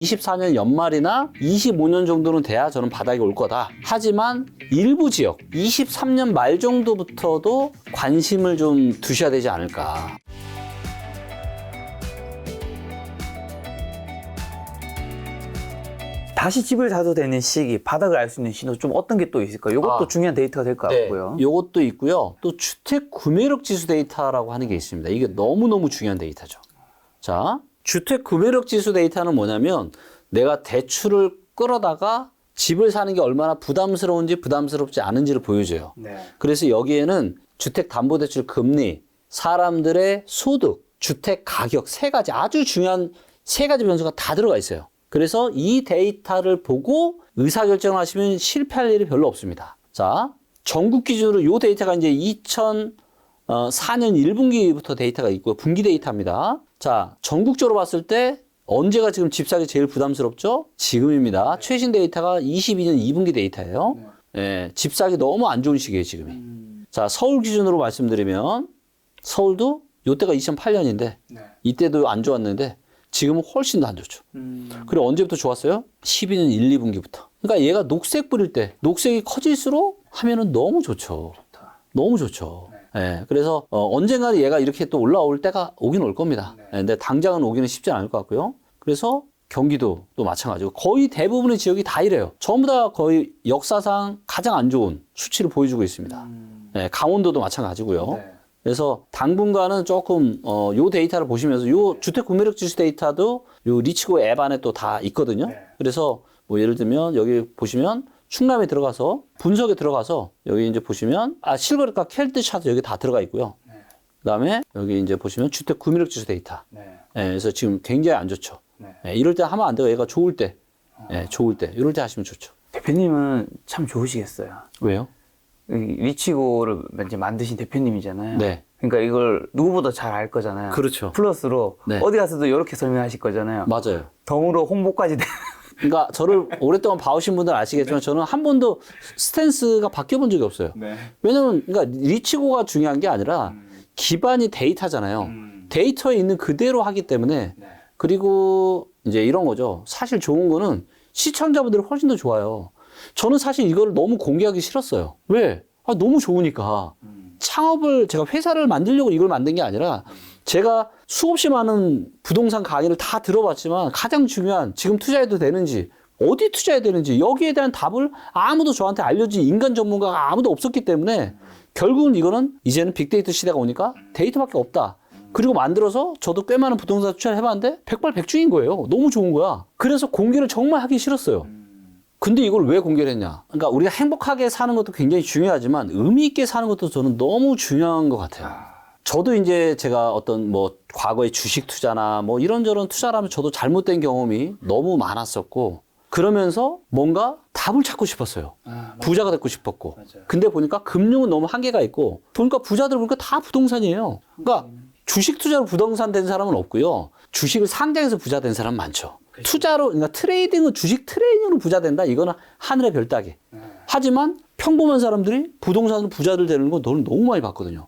24년 연말이나 25년 정도는 돼야 저는 바닥이 올 거다. 하지만 일부 지역 23년 말 정도부터도 관심을 좀 두셔야 되지 않을까. 다시 집을 사도 되는 시기, 바닥을 알 수 있는 신호 좀 어떤 게 또 있을까요? 이것도 중요한 데이터가 될 것 같고요. 이것도 있고요. 또 주택 구매력 지수 데이터라고 하는 게 있습니다. 이게 너무너무 중요한 데이터죠. 자, 주택 구매력 지수 데이터는 뭐냐면 내가 대출을 끌어다가 집을 사는 게 얼마나 부담스러운지 부담스럽지 않은지를 보여줘요. 네. 그래서 여기에는 주택담보대출 금리, 사람들의 소득, 주택 가격 세 가지 아주 중요한 세 가지 변수가 다 들어가 있어요. 그래서 이 데이터를 보고 의사결정을 하시면 실패할 일이 별로 없습니다. 자, 전국 기준으로 이 데이터가 이제 2004년 1분기부터 데이터가 있고요. 분기 데이터입니다. 자, 전국적으로 봤을 때 언제가 지금 집 사기 제일 부담스럽죠? 지금입니다. 최신 데이터가 22년 2분기 데이터예요. 예, 집 사기 너무 안 좋은 시기예요, 지금이. 자, 서울 기준으로 말씀드리면 서울도 이때가 2008년인데 이때도 안 좋았는데 지금은 훨씬 더 안 좋죠. 그리고 언제부터 좋았어요? 12년 1, 2분기부터. 그러니까 얘가 녹색 뿌릴 때 녹색이 커질수록 하면은 너무 좋죠. 너무 좋죠. 예, 그래서 언젠가는 얘가 이렇게 또 올라올 때가 오긴 올 겁니다. 예, 근데 당장은 오기는 쉽지 않을 것 같고요. 그래서 경기도 또 마찬가지고 거의 대부분의 지역이 다 이래요. 전부 다 거의 역사상 가장 안 좋은 수치를 보여주고 있습니다. 예, 강원도도 마찬가지고요. 그래서 당분간은 조금 요 데이터를 보시면서 요 주택 구매력 지수 데이터도 요 리치고 앱 안에 또 다 있거든요. 그래서 뭐 예를 들면 여기 보시면 충남에 들어가서 분석에 들어가서 여기 이제 보시면 실거래가 켈트 차트 여기 다 들어가 있고요. 그다음에 여기 이제 보시면 주택 구매력 지수 데이터. 예, 그래서 지금 굉장히 안 좋죠. 예, 이럴 때 하면 안 되고 얘가 좋을 때, 예, 좋을 때 이럴 때 하시면 좋죠. 대표님은 참 좋으시겠어요. 왜요? 이 리치고를 이제 만드신 대표님이잖아요. 네. 그러니까 이걸 누구보다 잘 알 거잖아요. 그렇죠. 플러스로 네. 어디 가서도 이렇게 설명하실 거잖아요. 맞아요. 덤으로 홍보까지 돼. 그러니까 저를 오랫동안 봐오신 분들은 아시겠지만 저는 한 번도 스탠스가 바뀌어 본 적이 없어요. 왜냐면 그러니까 리치고가 중요한 게 아니라 기반이 데이터잖아요. 데이터에 있는 그대로 하기 때문에 그리고 이제 이런 거죠. 사실 좋은 거는 시청자분들이 훨씬 더 좋아요. 저는 사실 이걸 너무 공개하기 싫었어요. 왜? 너무 좋으니까. 창업을 제가 회사를 만들려고 이걸 만든 게 아니라 제가 수없이 많은 부동산 강의를 다 들어봤지만 가장 중요한 지금 투자해도 되는지 어디 투자해야 되는지 여기에 대한 답을 아무도 저한테 알려준 인간 전문가가 아무도 없었기 때문에 결국은 이거는 이제는 빅데이터 시대가 오니까 데이터밖에 없다. 그리고 만들어서 저도 꽤 많은 부동산 투자를 해봤는데 백발백중인 거예요. 너무 좋은 거야. 그래서 공개를 정말 하기 싫었어요. 근데 이걸 왜 공개를 했냐? 그러니까 우리가 행복하게 사는 것도 굉장히 중요하지만 의미 있게 사는 것도 저는 너무 중요한 것 같아요. 저도 이제 제가 어떤 뭐 과거의 주식 투자나 뭐 이런저런 투자를 하면 저도 잘못된 경험이 너무 많았었고 그러면서 뭔가 답을 찾고 싶었어요. 부자가 되고 싶었고. 근데 보니까 금융은 너무 한계가 있고 보니까 부자들 보니까 다 부동산이에요. 그러니까 주식 투자로 부동산 된 사람은 없고요. 주식을 상장해서 부자 된 사람은 많죠. 투자로, 그러니까 트레이딩은 주식 트레이딩으로 부자 된다? 이거는 하늘의 별 따기. 하지만 평범한 사람들이 부동산으로 부자들 되는 건 너무 많이 봤거든요.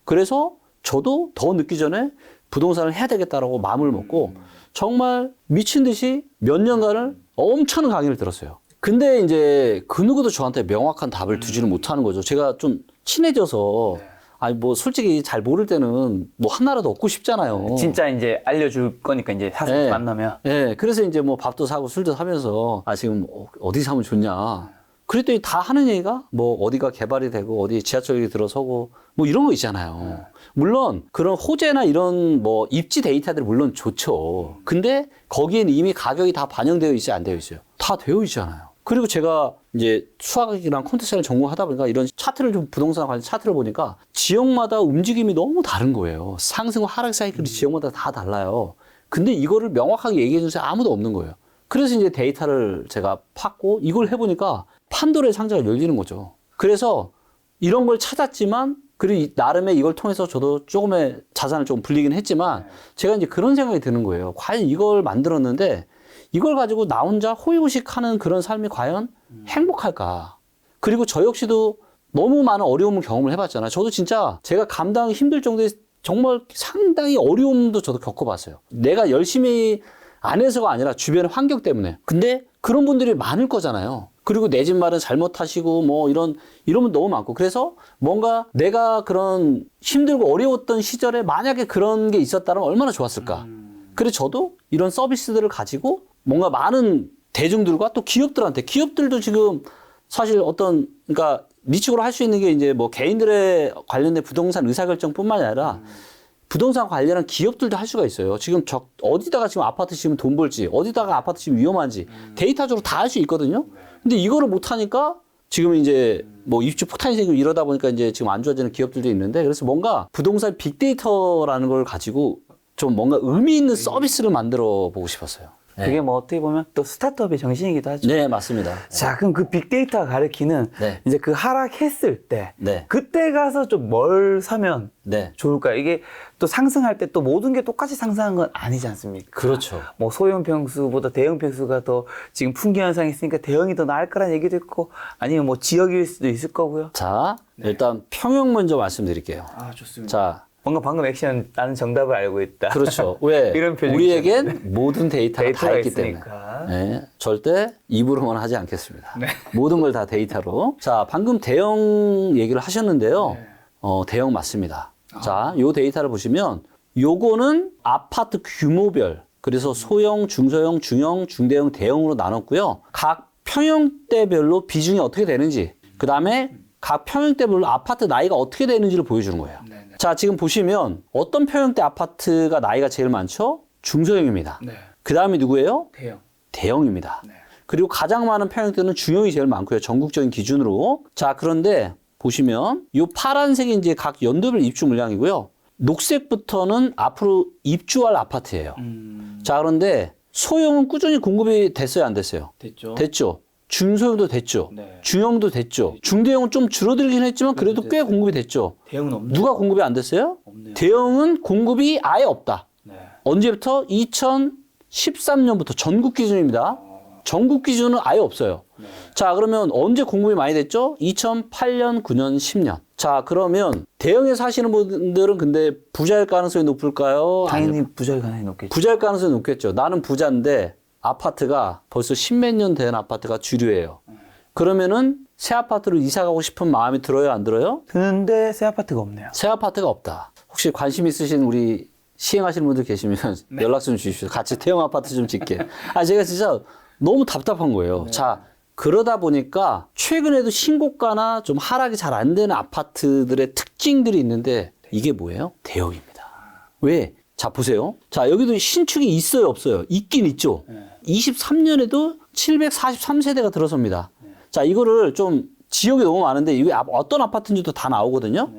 그래서 저도 더 늦기 전에 부동산을 해야 되겠다라고 마음을 먹고 정말 미친 듯이 몇 년간을 엄청난 강의를 들었어요. 근데 이제 그 누구도 저한테 명확한 답을 두지는 못하는 거죠. 제가 좀 친해져서 아니 뭐 솔직히 잘 모를 때는 뭐 하나라도 얻고 싶잖아요. 진짜 이제 알려줄 거니까 이제 사서 만나면. 네, 그래서 이제 뭐 밥도 사고 술도 사면서 지금 어디 사면 좋냐. 그랬더니 다 하는 얘기가 뭐 어디가 개발이 되고 어디 지하철역이 들어서고 뭐 이런 거 있잖아요. 물론 그런 호재나 이런 뭐 입지 데이터들이 물론 좋죠. 근데 거기엔 이미 가격이 다 반영되어 있어요, 안 되어 있어요? 다 되어 있잖아요. 그리고 제가 이제 수학이랑 컴퓨터사를 전공하다 보니까 이런 차트를 좀 부동산 관련 차트를 보니까 지역마다 움직임이 너무 다른 거예요. 상승과 하락 사이클이 지역마다 다 달라요. 근데 이거를 명확하게 얘기해 주는 사람이 아무도 없는 거예요. 그래서 이제 데이터를 제가 팠고 이걸 해보니까 판도라의 상자가 열리는 거죠. 그래서 이런 걸 찾았지만 그리고 나름의 이걸 통해서 저도 조금의 자산을 좀 불리긴 했지만 제가 이제 그런 생각이 드는 거예요. 과연 이걸 만들었는데 이걸 가지고 나 혼자 호의호식 하는 그런 삶이 과연 행복할까? 그리고 저 역시도 너무 많은 어려움을 경험을 해봤잖아요. 저도 진짜 제가 감당하기 힘들 정도의 정말 상당히 어려움도 저도 겪어봤어요. 내가 열심히 안에서가 아니라 주변의 환경 때문에. 근데 그런 분들이 많을 거잖아요. 그리고 내 집 마련 잘못하시고 뭐 이런 분 너무 많고. 그래서 뭔가 내가 그런 힘들고 어려웠던 시절에 만약에 그런 게 있었다면 얼마나 좋았을까. 그래서 저도 이런 서비스들을 가지고 뭔가 많은 대중들과 또 기업들도 지금 사실 그러니까 리치고로 할 수 있는 게 이제 뭐 개인들의 관련된 부동산 의사결정뿐만이 아니라 부동산 관련한 기업들도 할 수가 있어요. 지금 어디다가 지금 아파트 지으면 돈 벌지, 어디다가 아파트 지으면 위험한지 데이터적으로 다 할 수 있거든요. 근데 이거를 못 하니까 지금 이제 뭐 입주 폭탄이 생기고 이러다 보니까 이제 지금 안 좋아지는 기업들도 있는데, 그래서 뭔가 부동산 빅데이터라는 걸 가지고 좀 뭔가 의미 있는 서비스를 만들어 보고 싶었어요. 네. 그게 뭐 어떻게 보면 또 스타트업의 정신이기도 하죠. 네, 맞습니다. 자, 그럼 그 빅데이터가 가리키는 네. 이제 그 하락했을 때 네. 그때 가서 좀 뭘 사면 네. 좋을까요? 이게 또 상승할 때 또 모든 게 똑같이 상승한 건 아니지 않습니까? 그렇죠. 뭐 소형 평수보다 대형 평수가 더 지금 풍기 현상이 있으니까 대형이 더 나을 거란 얘기도 있고, 아니면 뭐 지역일 수도 있을 거고요. 자, 일단 평형 먼저 말씀드릴게요. 아, 좋습니다. 자, 뭔가 방금 액션 나는 정답을 알고 있다. 그렇죠. 왜? 이런 표정이 우리에겐 모든 데이터가 다 있기 있으니까. 때문에. 네, 절대 입으로만 하지 않겠습니다. 네. 모든 걸 다 데이터로. 자, 방금 대형 얘기를 하셨는데요. 대형 맞습니다. 자, 요 데이터를 보시면 요거는 아파트 규모별, 그래서 소형, 중소형, 중형, 중대형, 대형으로 나눴고요. 각 평형대별로 비중이 어떻게 되는지, 그 다음에 각 평형대별로 아파트 나이가 어떻게 되는지를 보여주는 거예요. 자, 지금 보시면 어떤 평형대 아파트가 나이가 제일 많죠? 중소형입니다. 그 다음이 누구예요? 대형입니다. 그리고 가장 많은 평형대는 중형이 제일 많고요. 전국적인 기준으로. 자, 그런데 보시면 이 파란색이 이제 각 연도별 입주 물량이고요. 녹색부터는 앞으로 입주할 아파트예요. 자, 그런데 소형은 꾸준히 공급이 됐어요, 안 됐어요? 됐죠. 중소형도 됐죠. 중형도 됐죠. 중대형은 좀 줄어들긴 했지만 그래도 꽤 공급이 됐죠. 대형은 없네. 누가 공급이 안 됐어요? 없네요. 대형은 공급이 아예 없다. 언제부터? 2013년부터 전국 기준입니다. 전국 기준은 아예 없어요. 자, 그러면 언제 공급이 많이 됐죠? 2008년, 9년, 10년. 자, 그러면 대형에 사시는 분들은 근데 부자일 가능성이 높을까요? 당연히 부자일 가능성이 높겠죠. 부자일 가능성이 높겠죠. 나는 부자인데 아파트가 벌써 십몇 년 된 아파트가 주류예요. 그러면은 새 아파트로 이사 가고 싶은 마음이 들어요, 안 들어요? 드는데 새 아파트가 없네요. 새 아파트가 없다. 혹시 관심 있으신 우리 시행하시는 분들 계시면 연락 좀 주십시오. 같이 대형 아파트 좀 짓게. 제가 진짜 너무 답답한 거예요. 자, 그러다 보니까 최근에도 신고가나 좀 하락이 잘 안 되는 아파트들의 특징들이 있는데 이게 뭐예요? 대형입니다. 왜? 자, 보세요. 자, 여기도 신축이 있어요, 없어요? 있긴 있죠. 23년에도 743세대가 들어섭니다. 자, 이거를 좀 지역이 너무 많은데 이게 어떤 아파트인지도 다 나오거든요.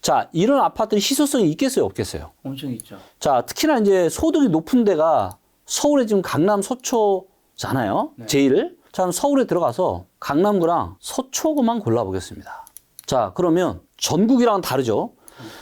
자, 이런 아파트는 희소성이 있겠어요, 없겠어요? 엄청 있죠. 자, 특히나 이제 소득이 높은 데가 서울에 지금 강남 서초잖아요. 제일. 자, 서울에 들어가서 강남구랑 서초구만 골라보겠습니다. 자, 그러면 전국이랑은 다르죠.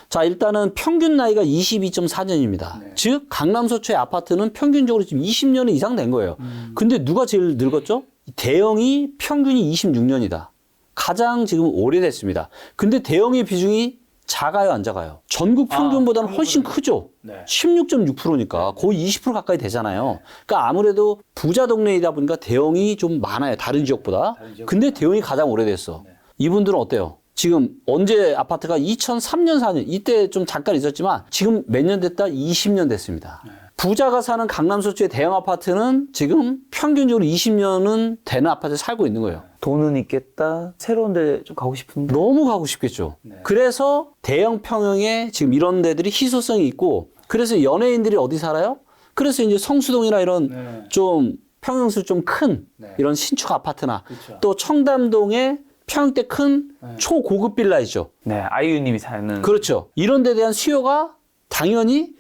자, 일단은 평균 나이가 22.4년입니다. 즉, 강남 서초의 아파트는 평균적으로 지금 20년 이상 된 거예요. 근데 누가 제일 늙었죠? 대형이 평균이 26년이다. 가장 지금 오래됐습니다. 근데 대형의 비중이 작아요, 안 작아요? 전국 평균보다는 훨씬 크죠? 16.6%니까 거의 20% 가까이 되잖아요. 그러니까 아무래도 부자 동네이다 보니까 대형이 좀 많아요, 다른 지역보다. 근데 대형이 가장 오래됐어. 이분들은 어때요? 지금 언제 아파트가 2003년, 4년 이때 좀 잠깐 있었지만 지금 몇 년 됐다? 20년 됐습니다. 부자가 사는 강남 서초의 대형 아파트는 지금 평균적으로 20년은 되는 아파트에 살고 있는 거예요. 돈은 있겠다. 새로운 데 좀 가고 싶은데. 너무 가고 싶겠죠. 그래서 대형 평형에 지금 이런 데들이 희소성이 있고, 그래서 연예인들이 어디 살아요? 그래서 이제 성수동이나 이런 좀 평형수 좀 큰 이런 신축 아파트나 또 청담동에 평형대 큰 초고급 빌라 있죠. 네, 아이유님이 사는. 그렇죠. 이런 데 대한 수요가 당연히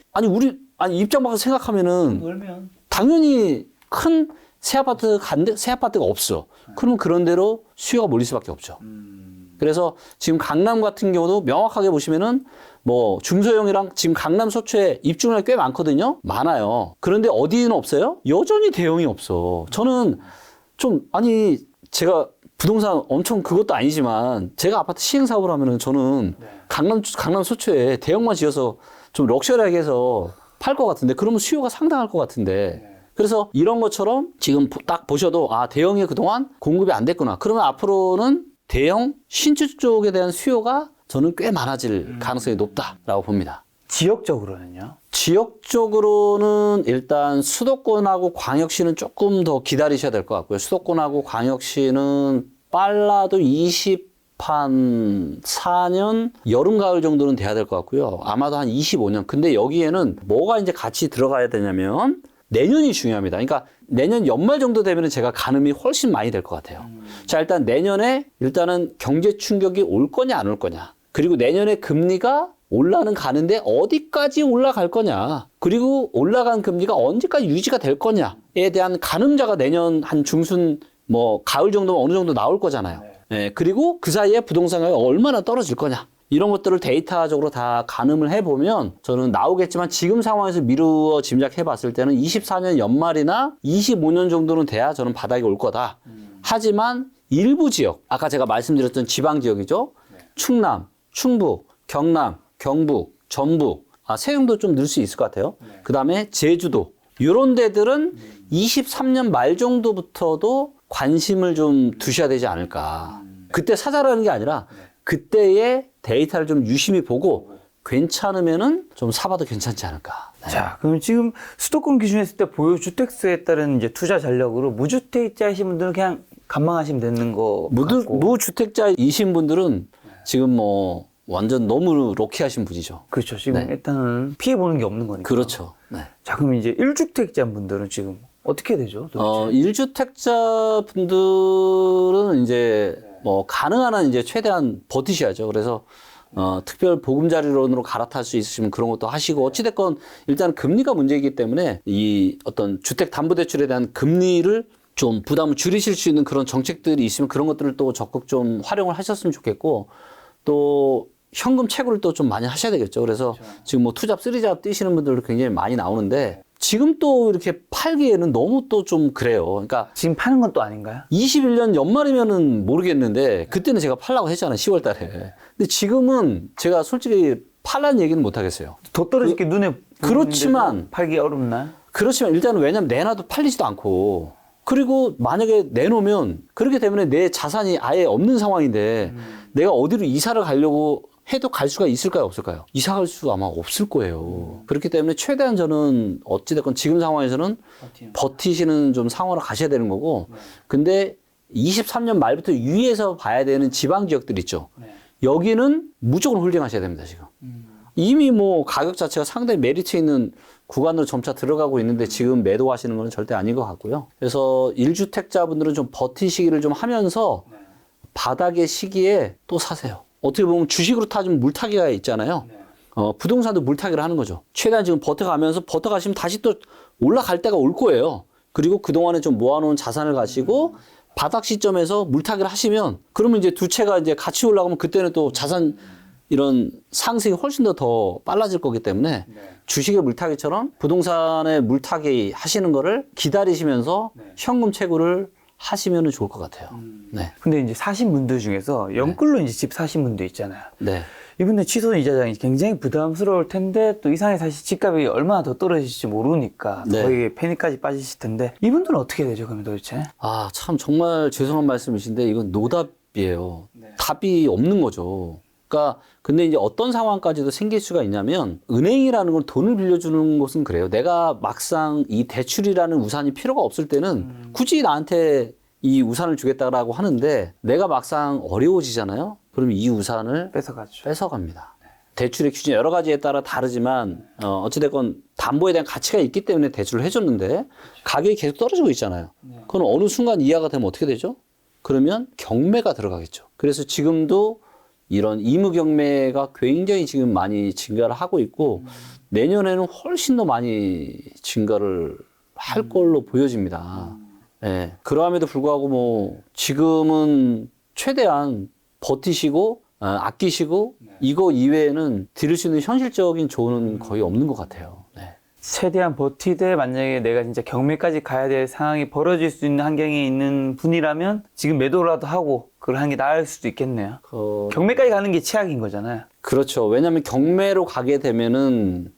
입장 바꿔서 생각하면은 놀면. 당연히 큰 새 아파트 새 아파트가 없어. 그러면 그런 대로 수요가 몰릴 수밖에 없죠. 그래서 지금 강남 같은 경우도 명확하게 보시면은 뭐 중소형이랑 지금 강남 서초에 입주물량이 꽤 많거든요. 많아요. 그런데 어디는 없어요? 여전히 대형이 없어. 저는 제가 부동산 엄청 그것도 아니지만 제가 아파트 시행 사업을 하면은 저는 강남 서초에 대형만 지어서 좀 럭셔리하게 해서 팔 것 같은데, 그러면 수요가 상당할 것 같은데. 그래서 이런 것처럼 지금 딱 보셔도 아, 대형이 그동안 공급이 안 됐구나. 그러면 앞으로는 대형 신축 쪽에 대한 수요가 저는 꽤 많아질 가능성이 높다라고 봅니다. 지역적으로는요? 지역적으로는 일단 수도권하고 광역시는 조금 더 기다리셔야 될 것 같고요. 수도권하고 광역시는 빨라도 24년 여름 가을 정도는 돼야 될 것 같고요. 아마도 한 25년. 근데 여기에는 뭐가 이제 같이 들어가야 되냐면 내년이 중요합니다. 그러니까 내년 연말 정도 되면 제가 가늠이 훨씬 많이 될 것 같아요. 자, 일단 내년에 일단은 경제 충격이 올 거냐 안 올 거냐. 그리고 내년에 금리가 올라는 가는데 어디까지 올라갈 거냐. 그리고 올라간 금리가 언제까지 유지가 될 거냐에 대한 가늠자가 내년 한 중순 뭐 가을 정도면 어느 정도 나올 거잖아요. 네, 그리고 그 사이에 부동산 가격이 얼마나 떨어질 거냐. 이런 것들을 데이터적으로 다 가늠을 해보면 저는 나오겠지만 지금 상황에서 미루어 짐작해 봤을 때는 24년 연말이나 25년 정도는 돼야 저는 바닥이 올 거다. 하지만 일부 지역, 아까 제가 말씀드렸던 지방 지역이죠. 충남, 충북, 경남, 경북, 전북, 세종도 좀 늘 수 있을 것 같아요. 그 다음에 제주도. 이런 데들은 23년 말 정도부터도 관심을 좀 두셔야 되지 않을까. 그때 사자라는 게 아니라 그때의 데이터를 좀 유심히 보고 괜찮으면은 좀 사봐도 괜찮지 않을까. 네. 자, 그럼 지금 수도권 기준에 했을 때 보유 주택수에 따른 이제 투자 전략으로 무주택자이신 분들은 그냥 관망하시면 되는 거 같고. 무주택자이신 분들은 지금 뭐 완전 너무 로키하신 분이죠. 그렇죠. 지금 네. 일단은 피해 보는 게 없는 거니까. 그렇죠. 네. 자, 그럼 이제 1주택자 분들은 지금 어떻게 되죠? 도대체? 1주택자 분들은 이제 뭐 가능한 한 이제 최대한 버티셔야죠. 그래서 특별 보금자리론으로 갈아탈 수 있으시면 그런 것도 하시고 어찌됐건 일단 금리가 문제이기 때문에 이 어떤 주택담보대출에 대한 금리를 좀 부담을 줄이실 수 있는 그런 정책들이 있으면 그런 것들을 또 적극 좀 활용을 하셨으면 좋겠고 또 현금 채굴을 또 좀 많이 하셔야 되겠죠. 그래서 지금 뭐 투잡, 쓰리잡 뛰시는 분들도 굉장히 많이 나오는데 지금 또 이렇게 팔기에는 너무 또 좀 그래요. 그러니까 지금 파는 건 또 아닌가요? 21년 연말이면은 모르겠는데 그때는 제가 팔라고 했잖아요. 10월 달에. 근데 지금은 제가 솔직히 팔라는 얘기는 못 하겠어요. 더 떨어질 게 눈에 그렇지만 팔기 어렵나요? 그렇지만 일단은 왜냐면 내놔도 팔리지도 않고 그리고 만약에 내놓으면 그렇게 되면 내 자산이 아예 없는 상황인데 내가 어디로 이사를 가려고 해도 갈 수가 있을까요? 없을까요? 이사 갈 수 아마 없을 거예요. 그렇기 때문에 최대한 저는 어찌됐건 지금 상황에서는 버티시는 좀 상황으로 가셔야 되는 거고 근데 23년 말부터 유의해서 봐야 되는 지방 지역들 있죠. 여기는 무조건 홀딩하셔야 됩니다, 지금. 이미 뭐 가격 자체가 상당히 메리트 있는 구간으로 점차 들어가고 있는데 지금 매도하시는 건 절대 아닌 것 같고요. 그래서 1주택자분들은 좀 버티시기를 좀 하면서 바닥의 시기에 또 사세요. 어떻게 보면 주식으로 타주면 물타기가 있잖아요. 부동산도 물타기를 하는 거죠. 최대한 지금 버텨가시면 다시 또 올라갈 때가 올 거예요. 그리고 그동안에 좀 모아놓은 자산을 가지고 바닥 시점에서 물타기를 하시면 그러면 이제 두 채가 이제 같이 올라가면 그때는 또 자산 이런 상승이 훨씬 더 빨라질 거기 때문에 주식의 물타기처럼 부동산의 물타기 하시는 거를 기다리시면서 현금 채굴을 하시면 좋을 것 같아요. 네. 근데 이제 사신 분들 중에서 연끌로 이제 집 사신 분도 있잖아요. 네. 이분들 취소 이자장이 굉장히 부담스러울 텐데 또 이상하게 사실 집값이 얼마나 더 떨어질지 모르니까 네. 거기에 패닉까지 빠지실 텐데 이분들은 어떻게 되죠, 그러면 도대체? 참 정말 죄송한 말씀이신데 이건 노답이에요. 답이 없는 거죠. 그러니까 근데 이제 어떤 상황까지도 생길 수가 있냐면 은행이라는 건 돈을 빌려주는 곳은 그래요. 내가 막상 이 대출이라는 우산이 필요가 없을 때는 굳이 나한테 이 우산을 주겠다라고 하는데 내가 막상 어려워지잖아요. 그럼 이 우산을 뺏어갑니다. 대출의 기준이 여러 가지에 따라 다르지만 어찌됐건 담보에 대한 가치가 있기 때문에 대출을 해줬는데 가격이 계속 떨어지고 있잖아요. 그건 어느 순간 이하가 되면 어떻게 되죠? 그러면 경매가 들어가겠죠. 그래서 지금도 이런 의무 경매가 굉장히 지금 많이 증가를 하고 있고 내년에는 훨씬 더 많이 증가를 할 걸로 보여집니다. 예. 그러함에도 불구하고 뭐 지금은 최대한 버티시고 아끼시고 이거 이외에는 드릴 수 있는 현실적인 조언은 거의 없는 것 같아요. 네. 최대한 버티되 만약에 내가 진짜 경매까지 가야 될 상황이 벌어질 수 있는 환경에 있는 분이라면 지금 매도라도 하고 그걸 하는 게 나을 수도 있겠네요. 경매까지 가는 게 최악인 거잖아요. 그렇죠. 왜냐하면 경매로 가게 되면은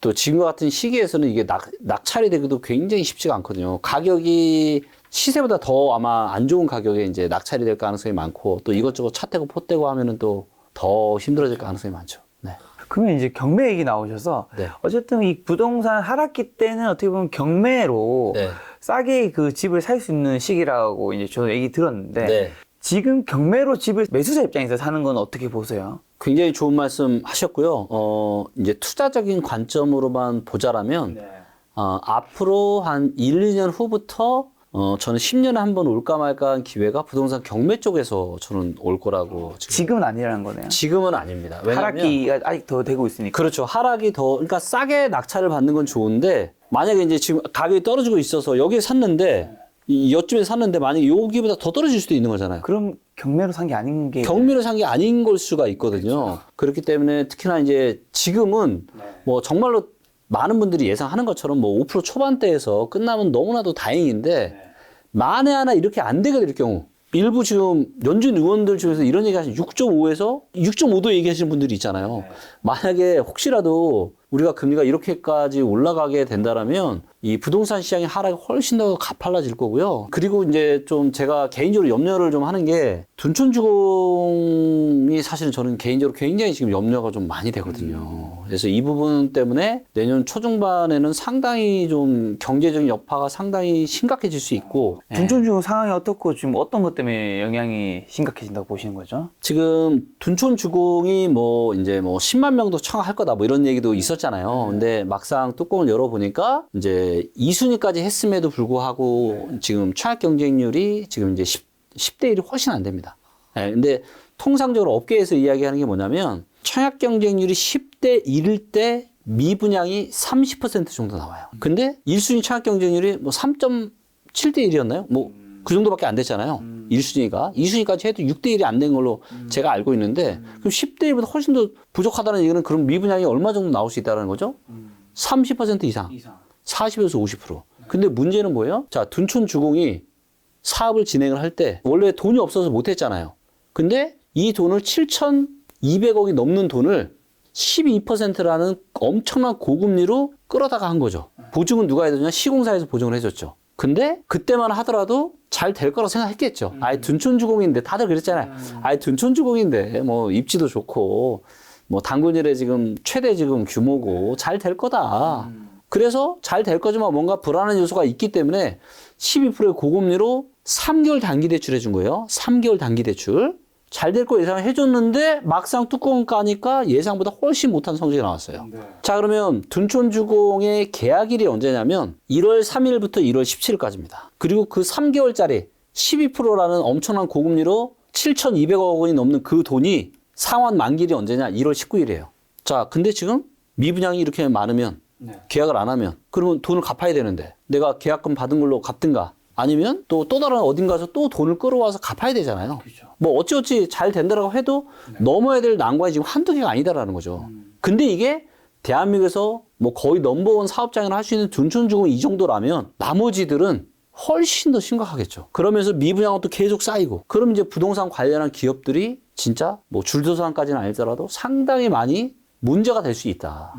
또 지금 같은 시기에서는 이게 낙찰이 되기도 굉장히 쉽지가 않거든요. 가격이 시세보다 더 아마 안 좋은 가격에 이제 낙찰이 될 가능성이 많고 또 이것저것 차 떼고 포 떼고 하면은 또 더 힘들어질 가능성이 많죠. 네. 그러면 이제 경매 얘기 나오셔서 네. 어쨌든 이 부동산 하락기 때는 어떻게 보면 경매로 네. 싸게 그 집을 살 수 있는 시기라고 이제 저도 얘기 들었는데 네. 지금 경매로 집을 매수자 입장에서 사는 건 어떻게 보세요? 굉장히 좋은 말씀 하셨고요. 이제 투자적인 관점으로만 보자라면, 앞으로 한 1, 2년 후부터, 저는 10년에 한 번 올까 말까 한 기회가 부동산 경매 쪽에서 저는 올 거라고. 지금은 아니라는 거네요. 지금은 아닙니다. 왜냐면, 하락기가 아직 더 되고 있으니까. 그렇죠. 하락이 더, 그러니까 싸게 낙찰을 받는 건 좋은데, 만약에 이제 지금 가격이 떨어지고 있어서 여기에 샀는데, 이쯤에 샀는데 만약에 여기보다 더 떨어질 수도 있는 거잖아요. 그럼 경매로 산 게 아닌 게 경매로 산 게 아닌 걸 수가 있거든요. 그렇죠. 그렇기 때문에 특히나 이제 지금은 뭐 정말로 많은 분들이 예상하는 것처럼 뭐 5% 초반대에서 끝나면 너무나도 다행인데 만에 하나 이렇게 안 되게 될 경우 일부 지금 연준 의원들 중에서 이런 얘기 하시는 6.5에서 6.5도 얘기하시는 분들이 있잖아요. 만약에 혹시라도 우리가 금리가 이렇게까지 올라가게 된다라면 이 부동산 시장의 하락이 훨씬 더 가팔라질 거고요. 그리고 이제 좀 제가 개인적으로 염려를 좀 하는 게 둔촌주공이 사실은 저는 개인적으로 굉장히 지금 염려가 좀 많이 되거든요. 그래서 이 부분 때문에 내년 초중반에는 상당히 좀 경제적인 여파가 상당히 심각해질 수 있고 둔촌주공 상황이 어떻고 지금 어떤 것 때문에 영향이 심각해진다고 보시는 거죠? 지금 둔촌주공이 뭐 이제 뭐 10만 명도 청할 거다 뭐 이런 얘기도 있었잖아요. 근데 막상 뚜껑을 열어보니까 이제 2순위까지 했음에도 불구하고 지금 청약 경쟁률이 지금 이제 10대 1이 훨씬 안 됩니다. 네, 근데 통상적으로 업계에서 이야기하는 게 뭐냐면 청약 경쟁률이 10대 1일 때 미분양이 30% 정도 나와요. 근데 1순위 청약 경쟁률이 뭐 3.7대 1이었나요? 뭐 그 정도밖에 안 됐잖아요. 1순위가. 2순위까지 해도 6대 1이 안 된 걸로 제가 알고 있는데 그럼 10대 1보다 훨씬 더 부족하다는 얘기는 그럼 미분양이 얼마 정도 나올 수 있다는 거죠? 30% 이상. 40에서 50%. 근데 문제는 뭐예요? 자, 둔촌주공이 사업을 진행을 할 때 원래 돈이 없어서 못 했잖아요. 근데 이 돈을 7,200억이 넘는 돈을 12%라는 엄청난 고금리로 끌어다가 한 거죠. 보증은 누가 해줬냐? 시공사에서 보증을 해줬죠. 근데 그때만 하더라도 잘 될 거라고 생각했겠죠. 아예 둔촌주공인데 다들 그랬잖아요. 아예 둔촌주공인데 뭐 입지도 좋고 뭐 단군일의 지금 최대 지금 규모고 잘 될 거다. 그래서 잘 될 거지만 뭔가 불안한 요소가 있기 때문에 12%의 고금리로 3개월 단기 대출 해준 거예요. 3개월 단기 대출. 잘 될 거 예상을 해줬는데 막상 뚜껑 까니까 예상보다 훨씬 못한 성적이 나왔어요. 네. 자, 그러면 둔촌주공의 계약일이 언제냐면 1월 3일부터 1월 17일까지입니다. 그리고 그 3개월짜리 12%라는 엄청난 고금리로 7,200억 원이 넘는 그 돈이 상환 만기일이 언제냐? 1월 19일이에요. 자, 근데 지금 미분양이 이렇게 많으면 계약을 안 하면 그러면 돈을 갚아야 되는데 내가 계약금 받은 걸로 갚든가 아니면 또 다른 어딘가서 또 돈을 끌어와서 갚아야 되잖아요. 그렇죠. 뭐 어찌어찌 잘 된다라고 해도 넘어야 될 난관이 지금 한두 개가 아니다라는 거죠. 근데 이게 대한민국에서 뭐 거의 넘버원 사업장을 할 수 있는 둔촌주공 이 정도라면 나머지들은 훨씬 더 심각하겠죠. 그러면서 미분양은 또 계속 쌓이고 그럼 이제 부동산 관련한 기업들이 진짜 뭐 줄도산까지는 아니더라도 상당히 많이 문제가 될 수 있다.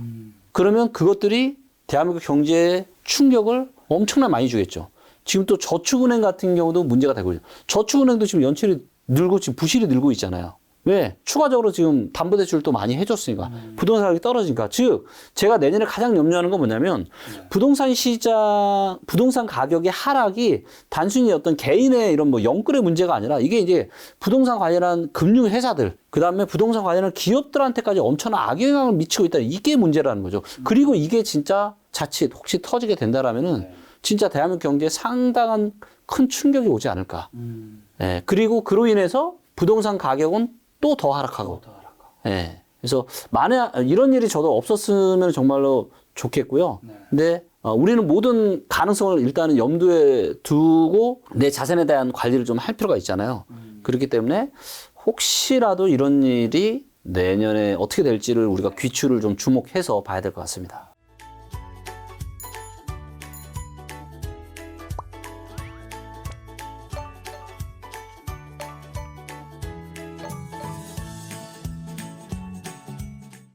그러면 그것들이 대한민국 경제에 충격을 엄청나게 많이 주겠죠. 지금 또 저축은행 같은 경우도 문제가 되고 있죠. 저축은행도 지금 연체율이 늘고 지금 부실이 늘고 있잖아요. 왜? 추가적으로 지금 담보대출을 또 많이 해줬으니까. 부동산 가격이 떨어지니까. 즉, 제가 내년에 가장 염려하는 건 뭐냐면, 부동산 시장, 부동산 가격의 하락이 단순히 어떤 개인의 이런 뭐 영끌의 문제가 아니라 이게 이제 부동산 관련한 금융회사들, 그 다음에 부동산 관련한 기업들한테까지 엄청난 악영향을 미치고 있다. 이게 문제라는 거죠. 그리고 이게 진짜 자칫 혹시 터지게 된다라면은 진짜 대한민국 경제에 상당한 큰 충격이 오지 않을까. 예, 그리고 그로 인해서 부동산 가격은 또 더 하락하고. 예. 그래서 만약 이런 일이 저도 없었으면 정말로 좋겠고요. 근데 우리는 모든 가능성을 일단은 염두에 두고 내 자산에 대한 관리를 좀 할 필요가 있잖아요. 그렇기 때문에 혹시라도 이런 일이 내년에 어떻게 될지를 우리가 귀추를 좀 주목해서 봐야 될 것 같습니다.